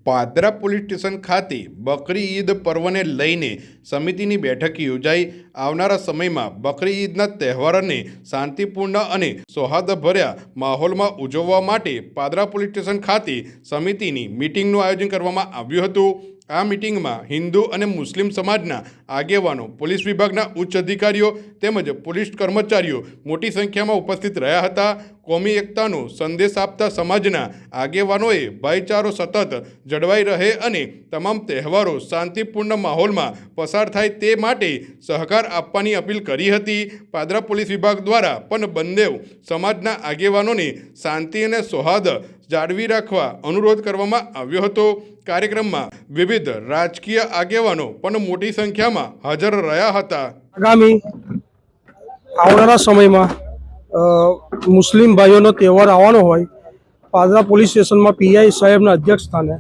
Padra police station ખાતે બકરી ઈદ પર્વને લઈને સમિતિની બેઠક યોજાઈ। આવનારા સમયમાં બકરી ઈદના તહેવારને શાંતિપૂર્ણ અને સૌહાર્દભર્યા માહોલમાં ઉજવવા માટે પાદરા પોલીસ સ્ટેશન ખાતે સમિતિની મીટિંગનું આયોજન કરવામાં આવ્યું હતું। આ મીટિંગમાં હિન્દુ અને મુસ્લિમ સમાજના આગેવાનો, પોલીસ વિભાગના ઉચ્ચ અધિકારીઓ તેમજ પોલીસ કર્મચારીઓ મોટી સંખ્યામાં ઉપસ્થિત રહ્યા હતા। કોમી એકતાનો સંદેશ આપતા સમાજના આગેવાનોએ ભાઈચારો સતત જળવાઈ રહે અને તમામ તહેવારો શાંતિપૂર્ણ માહોલમાં પસાર થાય તે માટે સહકાર આપવાની અપીલ કરી હતી। પાદરા પોલીસ વિભાગ દ્વારા પણ બંને સમાજના આગેવાનોને શાંતિ અને સૌહાર્દ જાળવી રાખવા અનુરોધ કરવામાં આવ્યો હતો। કાર્યક્રમમાં વિવિધ રાજકીય આગેવાનો પણ મોટી સંખ્યામાં હાજર રહ્યા હતા। આગામી આવનારા સમયમાં મુસ્લિમ ભાઈઓનો તહેવાર આવવાનો હોય, પાદરા પોલીસ સ્ટેશનમાં પીઆઈ સાહેબના અધ્યક્ષ સ્થાને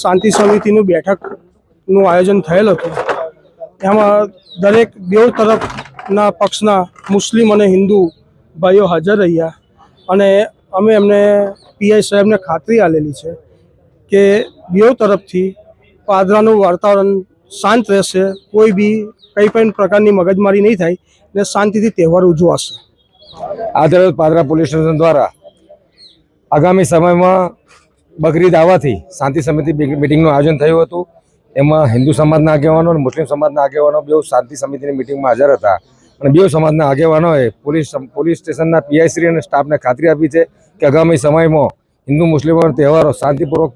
શાંતિ સમિતિની બેઠકનું આયોજન થયેલ હતું। એમાં દરેક બેઉ તરફના પક્ષના મુસ્લિમ અને હિન્દુ ભાઈઓ હાજર રહ્યા અને અમે એમને પીઆઈ સાહેબને ખાતરી આપેલી છે કે બેઉ તરફથી પાદરાનું વાતાવરણ શાંત રહેશે, કોઈ બી કંઈ પણ પ્રકારની મગજમારી નહીં થાય ને શાંતિથી તહેવાર ઉજવાશે। આ તરફ પાદરા પોલીસ સ્ટેશન દ્વારા આગામી સમયમાં બકરી ઈદ આવવાથી શાંતિ સમિતિ મિટિંગનું આયોજન થયું હતું। એમાં હિન્દુ સમાજના આગેવાનો અને મુસ્લિમ સમાજના આગેવાનો બેઉ શાંતિ સમિતિની મિટિંગમાં હાજર હતા અને બેઉ સમાજના આગેવાનોએ પોલીસ સ્ટેશનના પીઆઈશ્રી અને સ્ટાફને ખાતરી આપી છે કે આગામી સમયમાં હિન્દુ મુસ્લિમોના તહેવારો શાંતિપૂર્વક